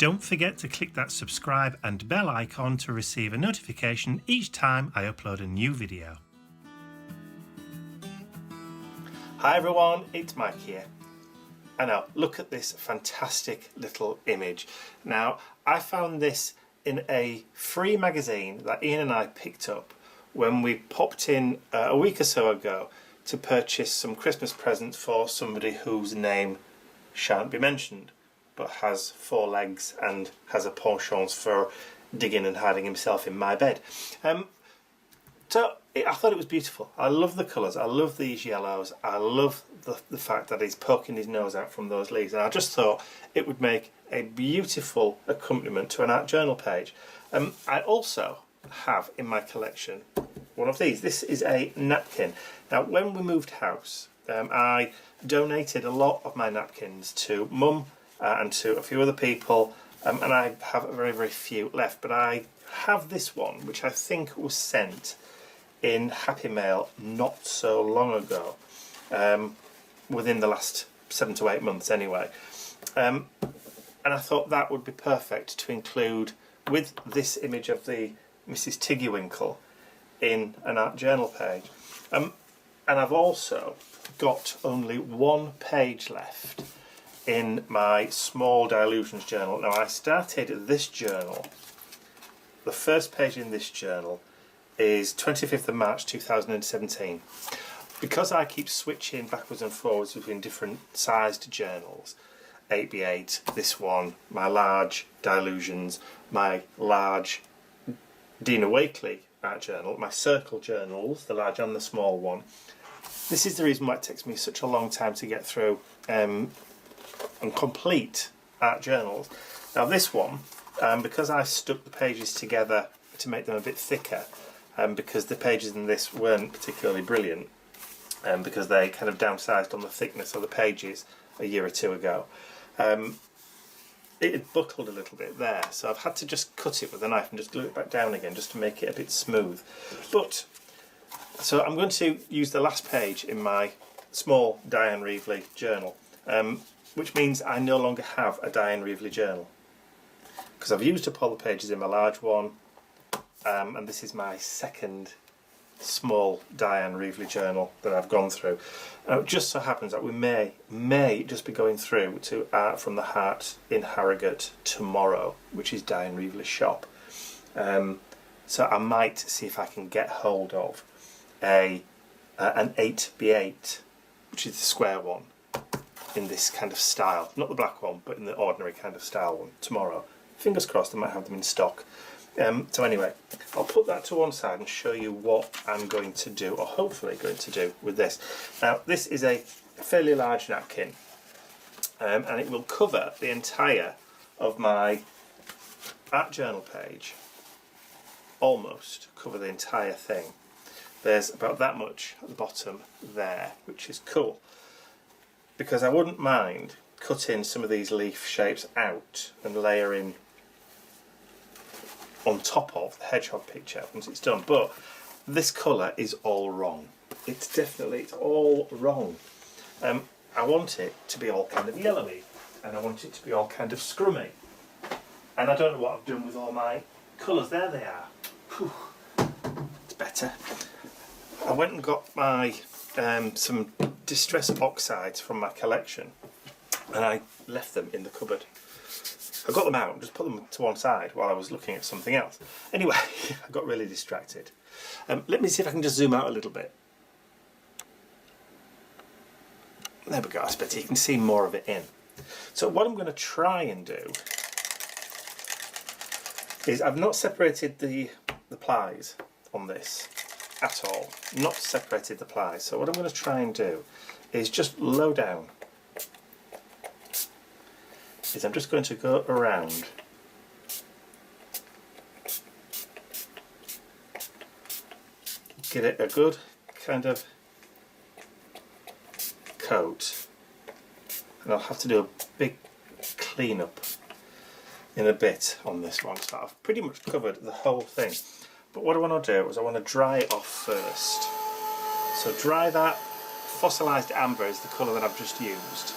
Don't forget to click that subscribe and bell icon to receive a notification each time I upload a new video. Hi everyone, it's Mike here. And now look at this fantastic little image. Now I found this in a free magazine that Ian and I picked up when we popped in a week or so ago to purchase some Christmas presents for somebody whose name shan't be mentioned, but has 4 legs and has a penchant for digging and hiding himself in my bed. I thought it was beautiful. I love the colours, I love these yellows, I love the fact that he's poking his nose out from those leaves, and I just thought it would make a beautiful accompaniment to an art journal page. I also have in my collection one of these. This is a napkin. Now when we moved house, I donated a lot of my napkins to Mum and to a few other people, and I have very, very few left, but I have this one which I think was sent in Happy Mail not so long ago, within the last 7 to 8 months anyway, and I thought that would be perfect to include with this image of the Mrs. Tiggywinkle in an art journal page. And I've also got only 1 page left in my small Dilutions journal. Now I started this journal, the first page in this journal is 25th of March 2017. Because I keep switching backwards and forwards between different sized journals, 8x8, this one, my large Dilutions, my large Dina Wakley art journal, my circle journals, the large and the small one. This is the reason why it takes me such a long time to get through and complete art journals. Now this one, because I stuck the pages together to make them a bit thicker, because the pages in this weren't particularly brilliant, because they kind of downsized on the thickness of the pages a year or 2 ago, it had buckled a little bit there, so I've had to just cut it with a knife and just glue it back down again just to make it a bit smooth. But so I'm going to use the last page in my small Diane Reevely journal, which means I no longer have a Diane Reevely journal, because I've used up all the pages in my large one, and this is my second small Diane Reevely journal that I've gone through. Now it just so happens that we may just be going through to Art from the Heart in Harrogate tomorrow, which is Diane Reevely's shop. So I might see if I can get hold of an 8x8, which is the square one, in this kind of style, not the black one, but in the ordinary kind of style one tomorrow. Fingers crossed I might have them in stock. So anyway, I'll put that to one side and show you what I'm going to do, or hopefully going to do, with this. Now this is a fairly large napkin, and it will cover the entire of my art journal page, almost cover the entire thing. There's about that much at the bottom there, which is cool, because I wouldn't mind cutting some of these leaf shapes out and layering on top of the hedgehog picture once it's done, but this colour is all wrong. It's all wrong. I want it to be all kind of yellowy, and I want it to be all kind of scrummy, and I don't know what I've done with all my colours. There they are. Whew. It's better. I went and got my some distress oxides from my collection, and I left them in the cupboard. I got them out and just put them to one side while I was looking at something else. Anyway, I got really distracted. Let me see if I can just zoom out a little bit. There we go, I bet you can see more of it in. So what I'm going to try and do is, I've not separated the plies on this at all. Not separated the plies. So what I'm going to try and do is just low down. I'm just going to go around get it a good kind of coat, and I'll have to do a big clean-up in a bit on this one. So I've pretty much covered the whole thing, but what I want to do is I want to dry it off first. So dry that. Fossilised amber is the colour that I've just used.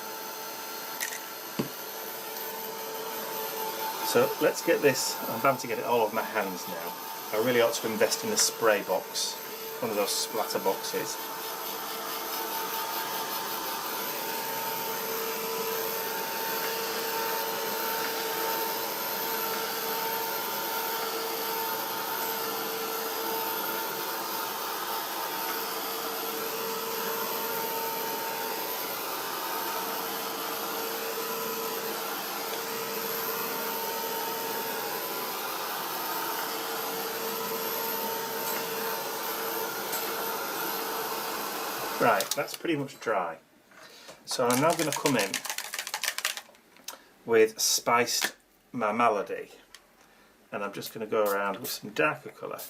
So let's get this. I'm bound to get it all over my hands now. I really ought to invest in a spray box, one of those splatter boxes. Right, that's pretty much dry. So I'm now going to come in with Spiced Marmalade, and I'm just going to go around with some darker colour.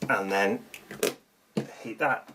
And then heat that.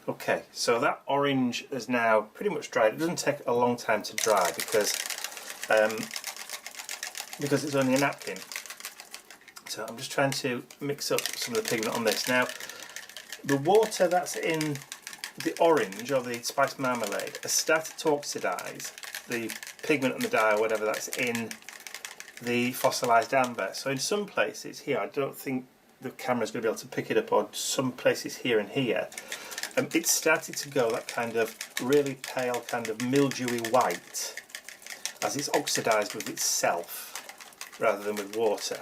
Okay, so that orange is now pretty much dried. It doesn't take a long time to dry because it's only a napkin. So I'm just trying to mix up some of the pigment on this. Now, the water that's in the orange or the spiced marmalade has started to oxidise the pigment and the dye or whatever that's in the fossilised amber. So in some places here, I don't think the camera's going to be able to pick it up, or some places here and here, it's started to go that kind of really pale, kind of mildewy white as it's oxidised with itself rather than with water.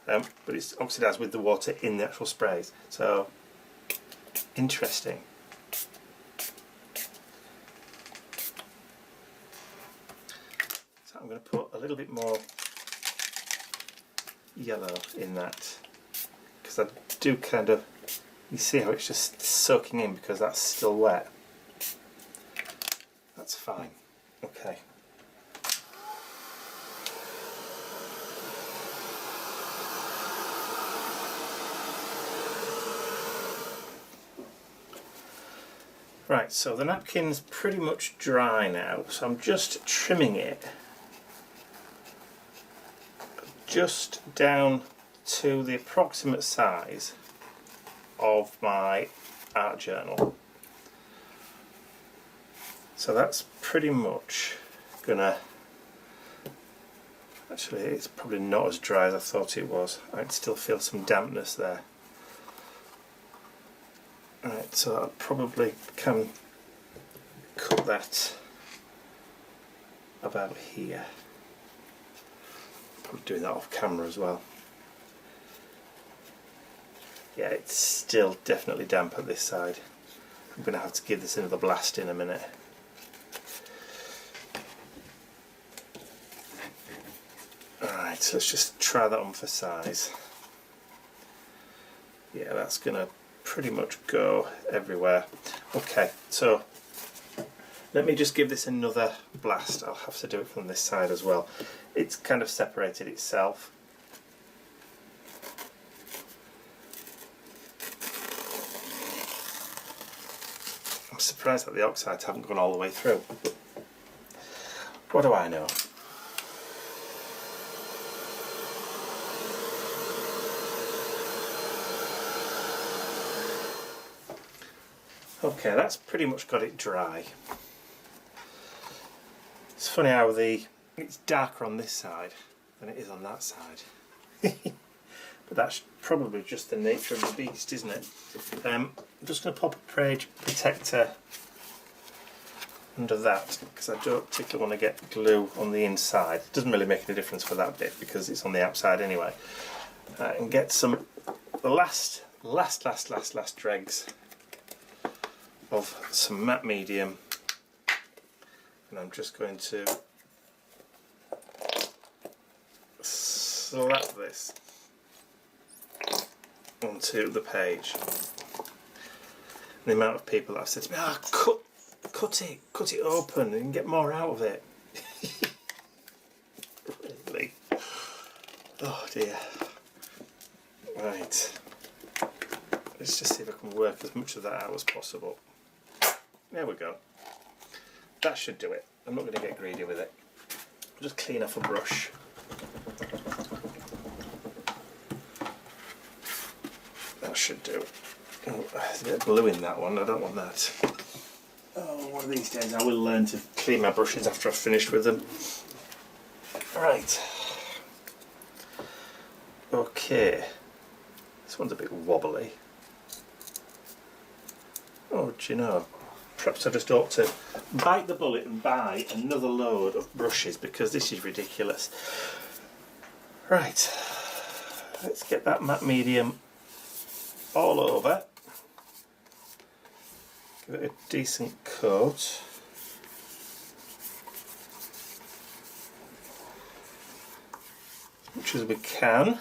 But it's oxidised with the water in the actual sprays. So, interesting. So I'm going to put a little bit more yellow in that, because I do kind of, you see how it's just soaking in because that's still wet. That's fine. Okay. Right, so the napkin's pretty much dry now, so I'm just trimming it just down to the approximate size of my art journal. So that's pretty much gonna, actually it's probably not as dry as I thought it was. I can still feel some dampness there. Right, so I probably can cut that about here. Probably doing that off camera as well. Yeah, it's still definitely damp at this side. I'm going to have to give this another blast in a minute. Alright, so let's just try that on for size. Yeah, that's going to pretty much go everywhere. Okay, so let me just give this another blast. I'll have to do it from this side as well. It's kind of separated itself. I'm surprised that the oxides haven't gone all the way through. What do I know? Okay, that's pretty much got it dry. It's funny how it's darker on this side than it is on that side. But that's probably just the nature of the beast, isn't it? I'm just going to pop a page protector under that because I don't particularly want to get glue on the inside. It doesn't really make any difference for that bit because it's on the outside anyway. And get the last dregs of some matte medium, and I'm just going to slap this onto the page. The amount of people that have said to me, cut it open and get more out of it. Really? Oh dear. Right. Let's just see if I can work as much of that out as possible. There we go. That should do it. I'm not going to get greedy with it. I'll just clean off a brush. That should do. Oh, there's a bit of glue in that one. I don't want that. Oh, one of these days I will learn to clean my brushes after I've finished with them. Right. Okay. This one's a bit wobbly. Oh, do you know? Perhaps I just ought to bite the bullet and buy another load of brushes because this is ridiculous. Right. Let's get that matte medium all over. Give it a decent coat. As much as we can.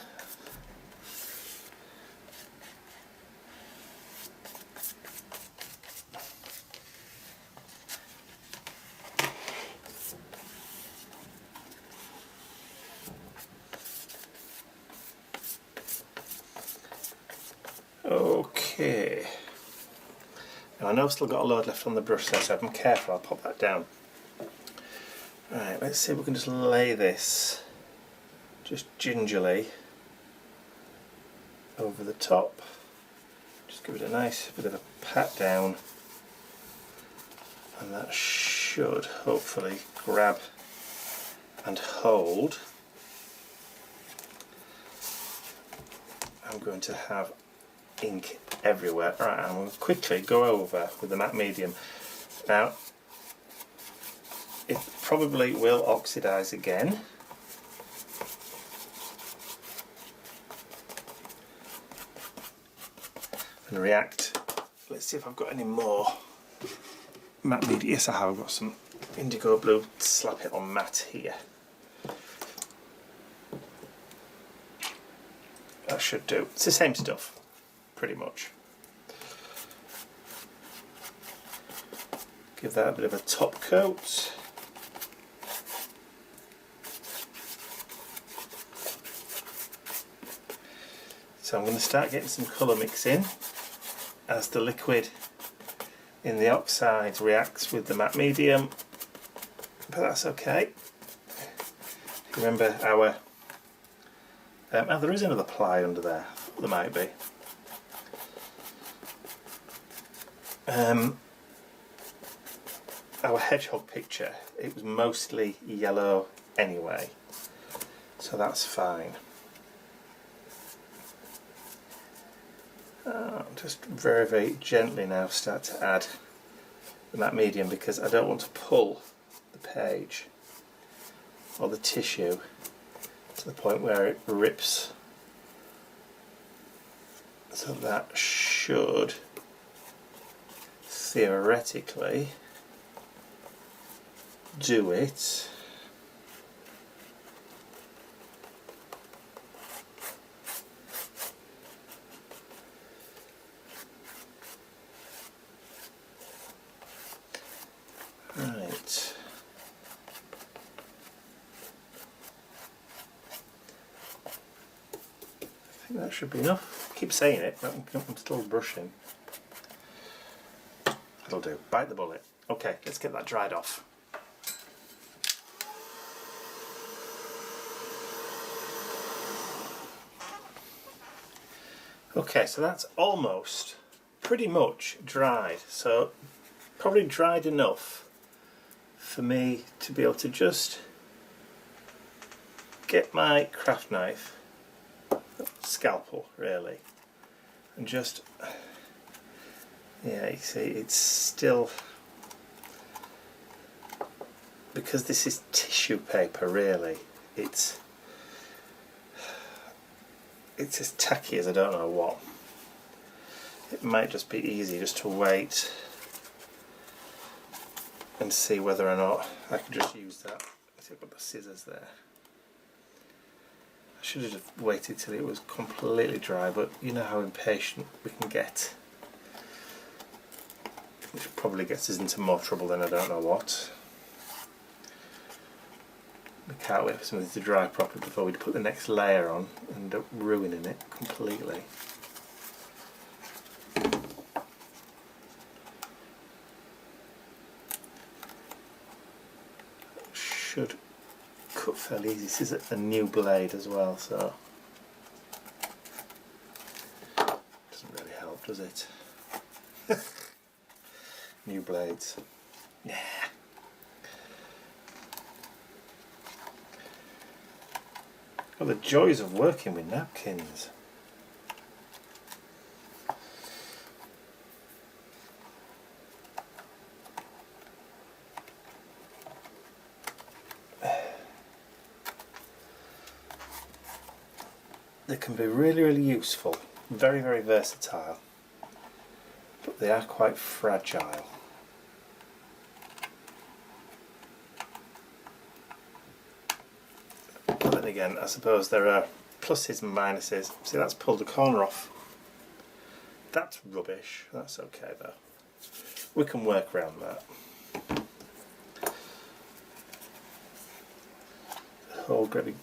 Okay, now I know I've still got a load left on the brush there, so if I'm careful I'll pop that down. Right, let's see if we can just lay this just gingerly over the top. Just give it a nice bit of a pat down, and that should hopefully grab and hold. I'm going to have ink everywhere. Right, I'm going to quickly go over with the matte medium. Now, it probably will oxidise again. And react. Let's see if I've got any more matte medium. Yes, I have. I've got some indigo blue. Slap it on matte here. That should do. It's the same stuff. Pretty much. Give that a bit of a top coat. So I'm going to start getting some colour mix in as the liquid in the oxides reacts with the matte medium, but that's okay. Remember our oh, there is another ply under there. There might be. Our hedgehog picture, it was mostly yellow anyway, so that's fine. Just very, very gently now start to add the matte medium because I don't want to pull the page or the tissue to the point where it rips. So that should theoretically do it. Right. I think that should be enough. I keep saying it, but I'm still brushing. That'll do. Bite the bullet. Okay, let's get that dried off. Okay, so that's almost pretty much dried. So probably dried enough for me to be able to just get my craft knife, scalpel really, and just, yeah, you see it's still, because this is tissue paper really, it's as tacky as I don't know what. It might just be easy just to wait and see whether or not I can just use that. See, I've got the scissors there. I should have just waited till it was completely dry, but you know how impatient we can get. Which probably gets us into more trouble than I don't know what. We can't wait for something to dry properly before we put the next layer on and end up ruining it completely. Should cut fairly easy. This is a new blade as well, so doesn't really help, does it? New blades. Yeah. Well, the joys of working with napkins. They can be really, really useful, very, very versatile, but they are quite fragile. But then again, I suppose there are pluses and minuses. See, that's pulled the corner off. That's rubbish. That's okay though. We can work around that. The whole great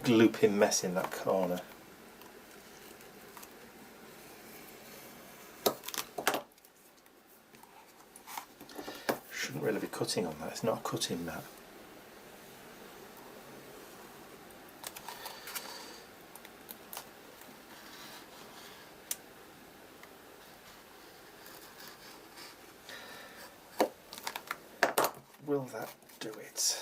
glooping mess in that corner. Shouldn't really be cutting on that. It's not a cutting mat. Will that do it?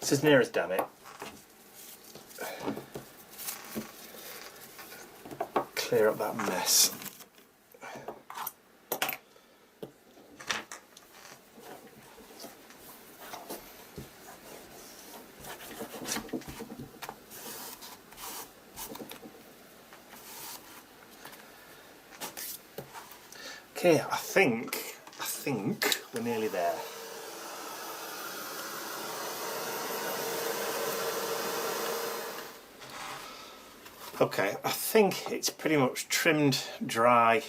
It's as near as damn it. Clear up that mess. Okay, I think we're nearly there. Okay, I think it's pretty much trimmed dry.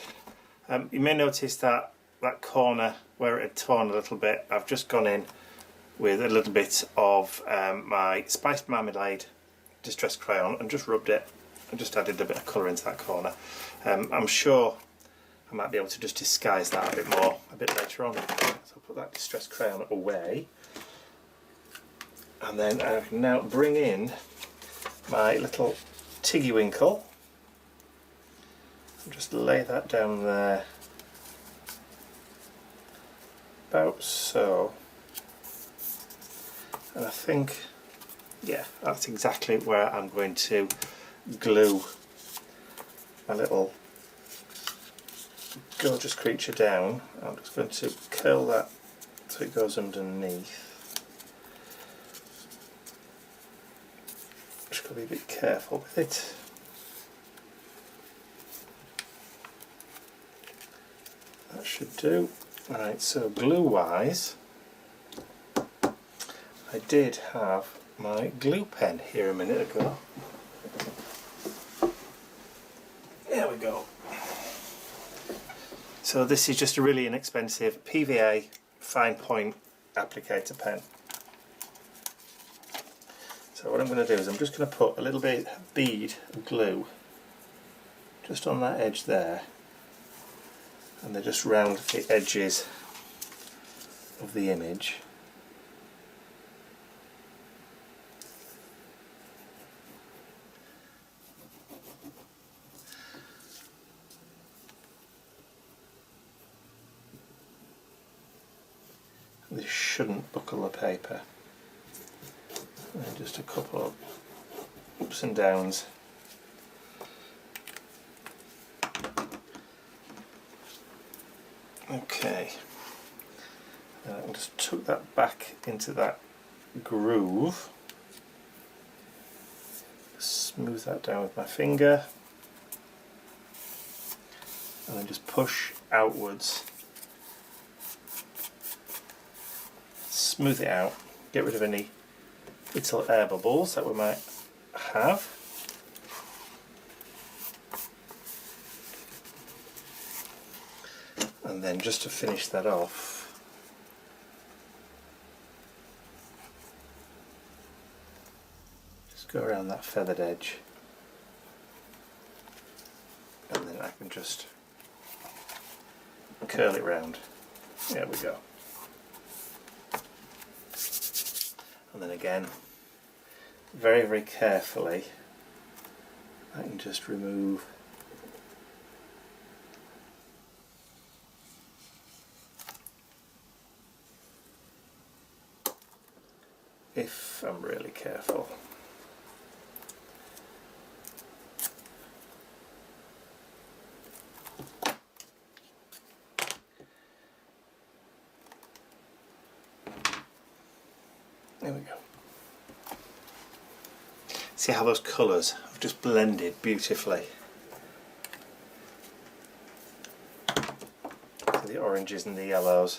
You may notice that corner where it had torn a little bit, I've just gone in with a little bit of my spiced marmalade distress crayon and just rubbed it and just added a bit of colour into that corner. I'm sure I might be able to just disguise that a bit more a bit later on. So I'll put that distress crayon away, and then I can now bring in my little Tiggy Winkle and just lay that down there, about so. And I think, yeah, that's exactly where I'm going to glue my little gorgeous creature down. I'm just going to curl that so it goes underneath. Just got to be a bit careful with it. That should do. Right, so glue wise, I did have my glue pen here a minute ago. There we go. So this is just a really inexpensive PVA fine point applicator pen. So what I'm going to do is I'm just going to put a little bit bead of glue just on that edge there, and then just round the edges of the image. This shouldn't buckle the paper. And just a couple of ups and downs. Okay, I can just tuck that back into that groove. Smooth that down with my finger. And then just push outwards. Smooth it out. Get rid of any little air bubbles that we might have. And then just to finish that off, just go around that feathered edge, and then I can just curl it round. There we go. And then again, very, very carefully, I can just remove if I'm really careful. There we go. See how those colours have just blended beautifully. So the oranges and the yellows.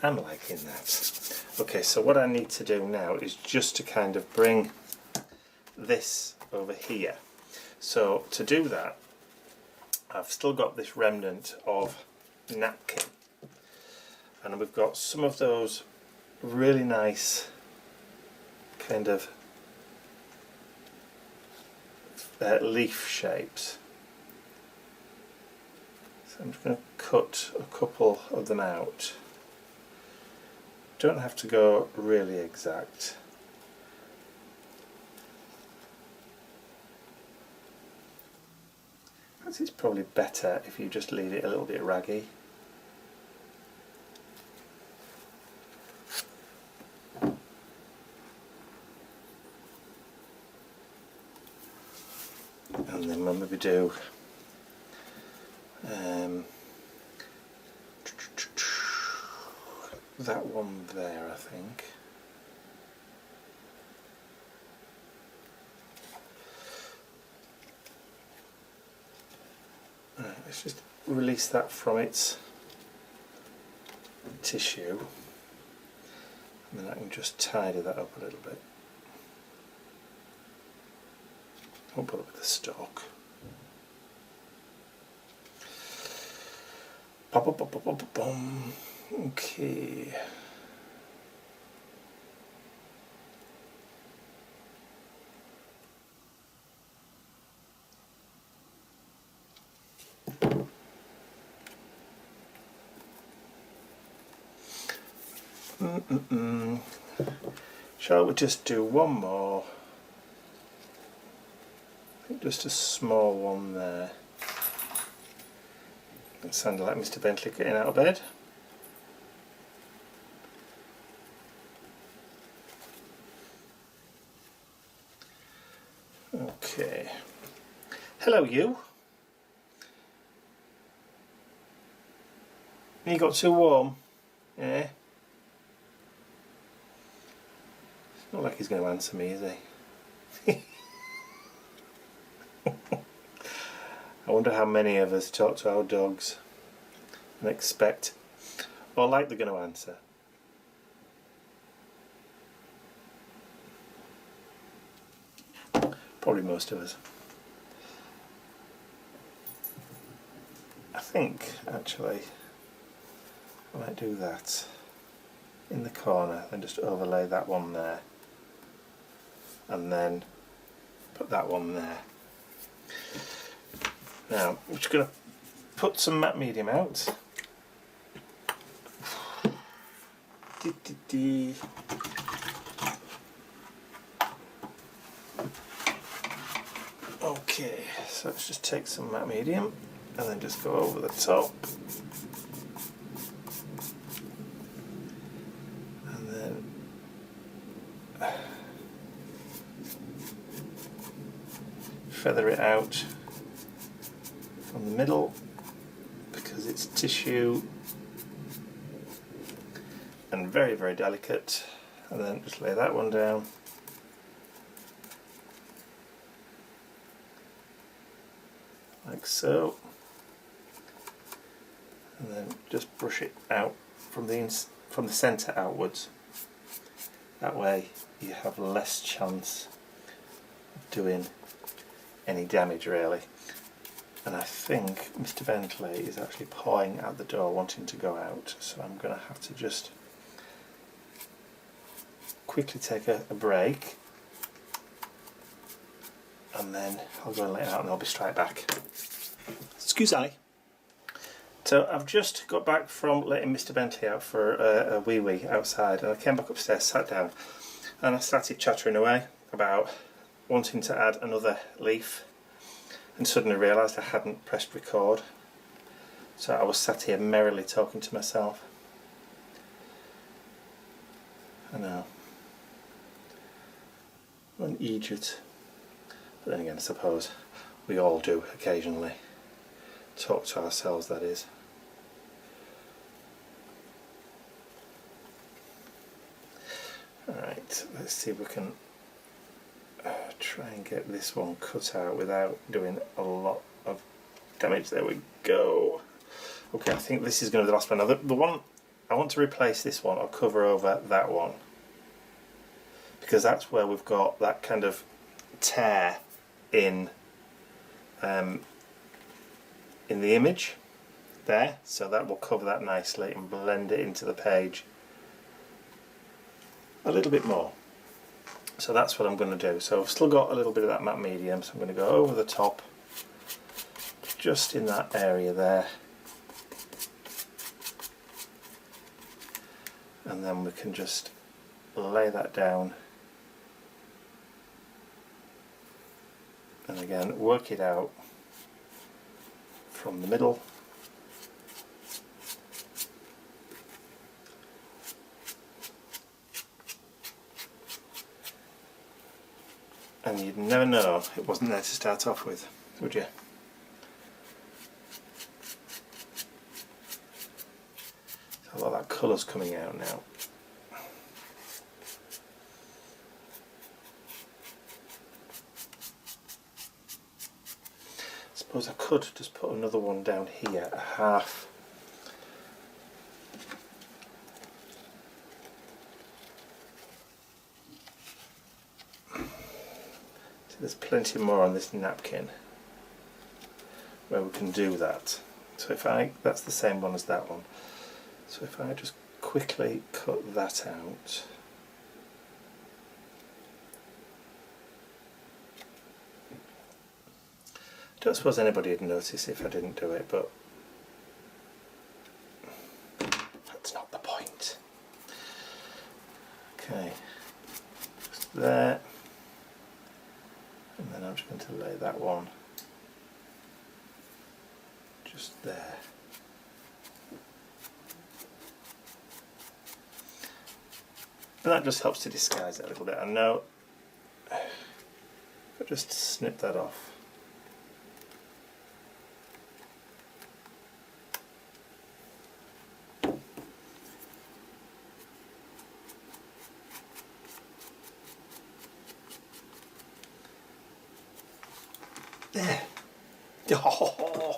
I'm liking that. Okay, so what I need to do now is just to kind of bring this over here. So to do that, I've still got this remnant of napkin. And we've got some of those really nice kind of leaf shapes. So I'm just going to cut a couple of them out. Don't have to go really exact. It's probably better if you just leave it a little bit raggy. And then we'll maybe do that one there, I think. Right, let's just release that from its tissue, and then I can just tidy that up a little bit. I'll put it with the stalk. Pop, pop, pop, pop, pop, boom. Okay. Shall we just do one more? I think just a small one there. It sounded like Mr. Bentley getting out of bed. Okay. Hello, you. You got too warm? Yeah. It's not like he's going to answer me, is he? I wonder how many of us talk to our dogs and expect, or like they're going to answer. Probably most of us. I think, actually, I might do that in the corner, then just overlay that one there, and then put that one there. Now, I'm just going to put some matte medium out. Okay, so let's just take some matte medium and then just go over the top, and then feather it out from the middle because it's tissue and very, very delicate, and then just lay that one down. Like so, and then just brush it out from the centre outwards. That way you have less chance of doing any damage really. And I think Mr. Bentley is actually pawing at the door wanting to go out, so I'm going to have to just quickly take a break, and then I'll go and let it out and I'll be straight back. Excuse me. So I've just got back from letting Mr. Bentley out for a wee outside, and I came back upstairs, sat down, and I started chattering away about wanting to add another leaf, and suddenly realised I hadn't pressed record. So I was sat here merrily talking to myself. I know. I'm an idiot. But then again, I suppose we all do occasionally. Talk to ourselves, that is. Alright, let's see if we can try and get this one cut out without doing a lot of damage. There we go. Okay, I think this is going to be the last one. Now the one, I want to replace this one or cover over that one, because that's where we've got that kind of tear in the image there, so that will cover that nicely and blend it into the page a little bit more. So that's what I'm going to do. So I've still got a little bit of that matte medium, so I'm going to go over the top just in that area there, and then we can just lay that down and again work it out from the middle. And you'd never know it wasn't there to start off with, would you? So a lot of that colour's coming out now. I suppose I could just put another one down here, a half. There's plenty more on this napkin where we can do that. So if that's the same one as that one. So if I just quickly cut that out. I don't suppose anybody would notice if I didn't do it, but that's not the point. Okay, just there. And then I'm just going to lay that one just there. And that just helps to disguise it a little bit. And now, if I just snip that off. There. Oh,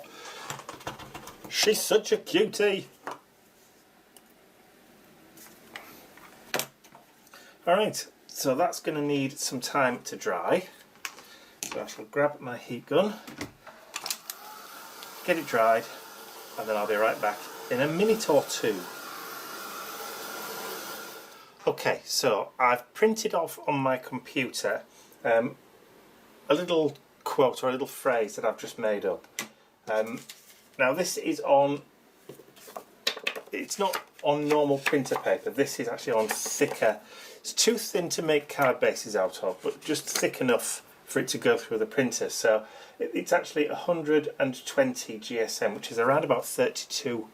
she's such a cutie. Alright, so that's going to need some time to dry. So I shall grab my heat gun, get it dried, and then I'll be right back in a minute or two. Okay, so I've printed off on my computer a little quote or a little phrase that I've just made up. Now this is on, it's not on normal printer paper, this is actually on thicker, it's too thin to make card bases out of, but just thick enough for it to go through the printer. So it's actually 120 GSM, which is around about £32.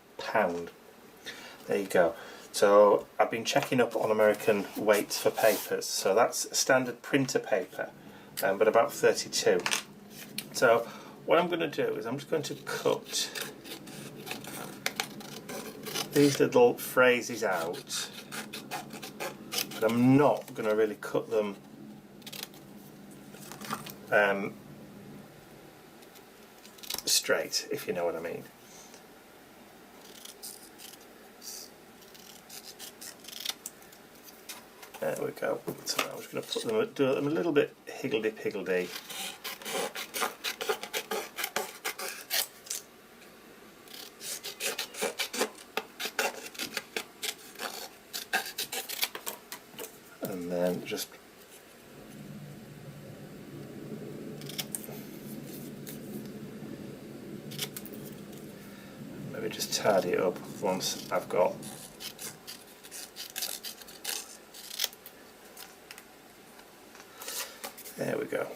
There you go. So I've been checking up on American weights for papers. So that's standard printer paper, but about 32. So what I'm going to do is I'm just going to cut these little phrases out, but I'm not going to really cut them straight, if you know what I mean. There we go. So I'm just going to put them, do them a little bit higgledy-piggledy. And then just maybe just tidy it up once I've got there we go.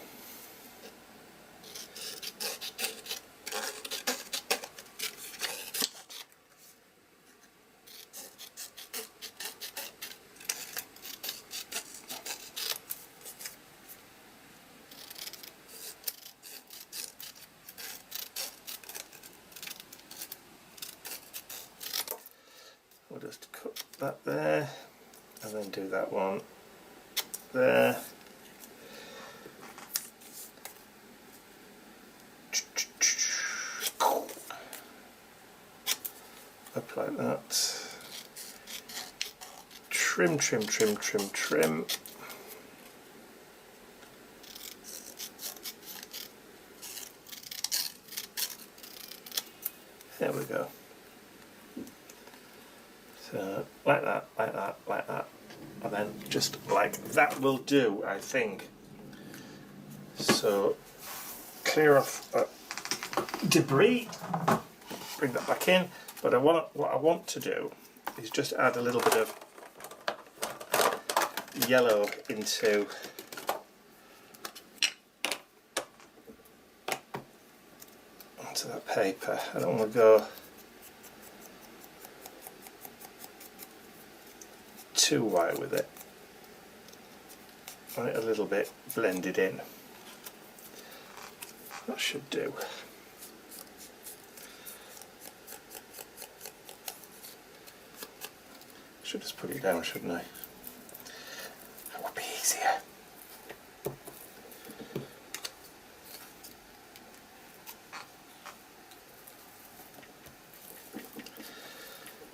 We'll just cut that there and then do that one there. Up like that. Trim, trim, trim, trim, trim. There we go. So like that, like that, like that, and then just like that will do, I think. So clear off that debris, bring that back in. But what I want to do is just add a little bit of yellow into that paper. I don't want to go too white with it. I want it a little bit blended in. That should do. Should just put it down, shouldn't I? That would be easier.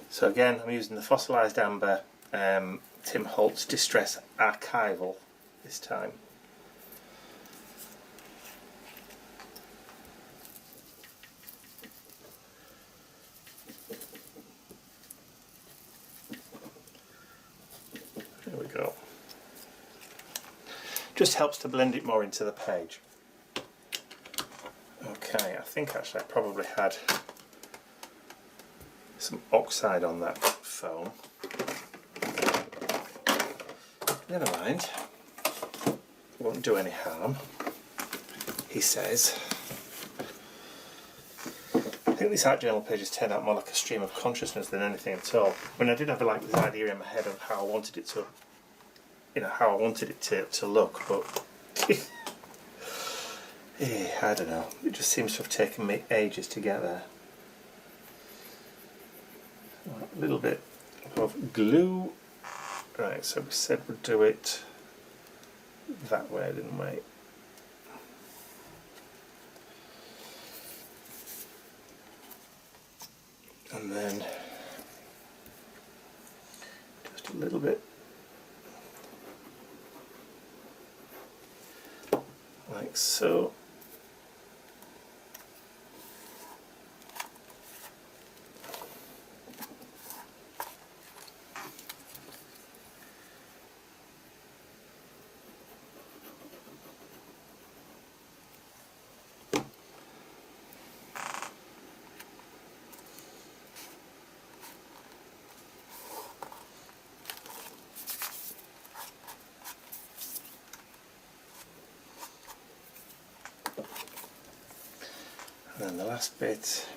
So again, I'm using the fossilised amber Tim Holtz Distress Archival this time. There we go. Just helps to blend it more into the page. Okay, I think actually I probably had some oxide on that foam. Never mind, won't do any harm, he says. I think this art journal page has turned out more like a stream of consciousness than anything at all. I mean, I did have like this idea in my head of how I wanted it to, you know, how I wanted it to look, but I don't know. It just seems to have taken me ages to get there. A little bit of glue. Right, so we said we'd do it that way, didn't we? And then just a little bit like so. then the last bit.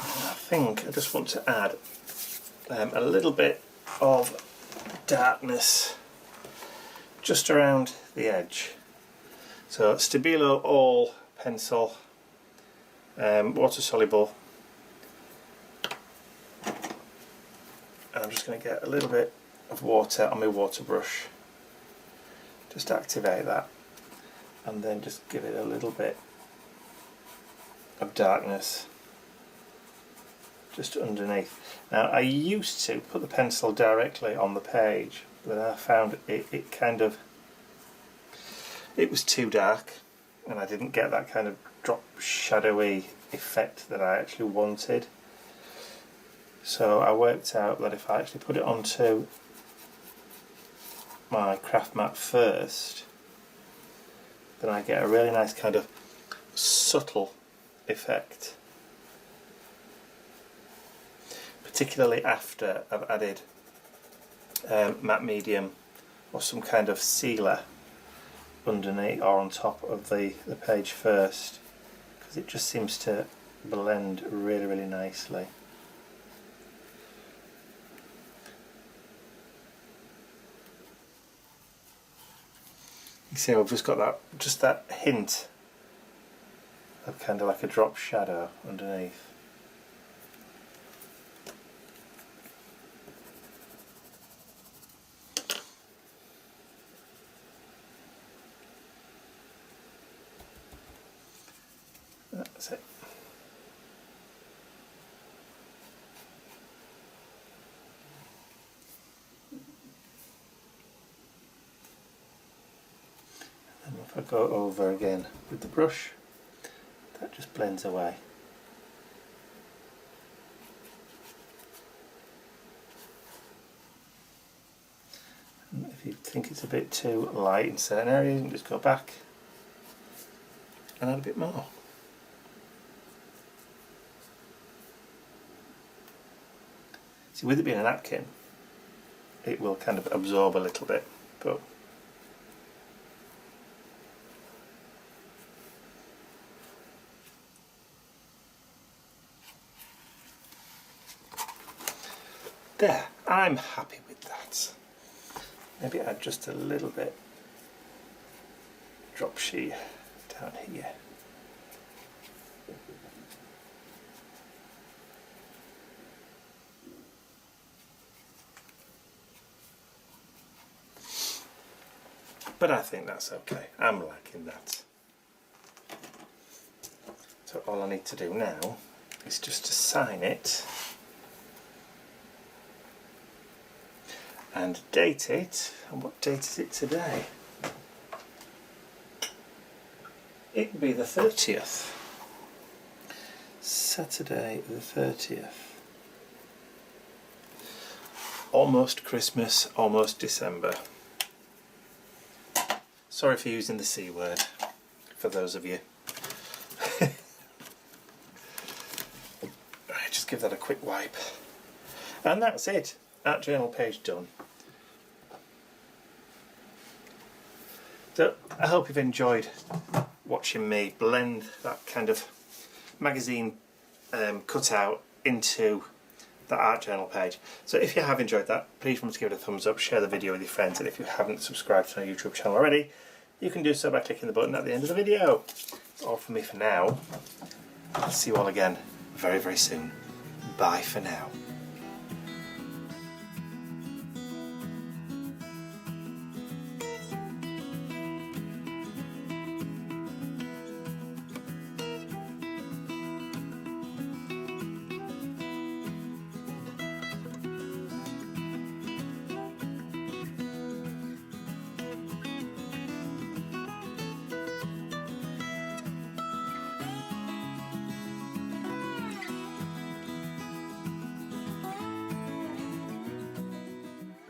I think I just want to add a little bit of darkness just around the edge. So Stabilo All pencil, water soluble, and I'm just going to get a little bit of water on my water brush, just activate that, and then just give it a little bit of darkness just underneath. Now I used to put the pencil directly on the page, but I found it was too dark and I didn't get that kind of drop shadowy effect that I actually wanted. So I worked out that if I actually put it onto my craft mat first, then I get a really nice kind of subtle effect. Particularly after I've added matte medium or some kind of sealer underneath or on top of the page first, because it just seems to blend really, really nicely. You see, we've just got that hint of kind of like a drop shadow underneath. That's it. And if I go over again with the brush, that just blends away. And if you think it's a bit too light in certain areas, you can just go back and add a bit more. See, with it being a napkin, it will kind of absorb a little bit, but there, I'm happy with that. Maybe add just a little bit drop sheet down here. But I think that's okay. I'm liking that. So all I need to do now is just to sign it and date it. And what date is it today? It would be the 30th. Saturday the 30th. Almost Christmas, almost December. Sorry for using the C word, for those of you. Right, just give that a quick wipe. And that's it. Art journal page done. So I hope you've enjoyed watching me blend that kind of magazine cutout into the art journal page. So if you have enjoyed that, please remember to give it a thumbs up, share the video with your friends, and if you haven't subscribed to our YouTube channel already, you can do so by clicking the button at the end of the video. That's all from me for now. I'll see you all again very, very soon. Bye for now.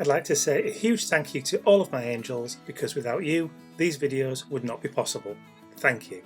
I'd like to say a huge thank you to all of my angels, because without you, these videos would not be possible. Thank you.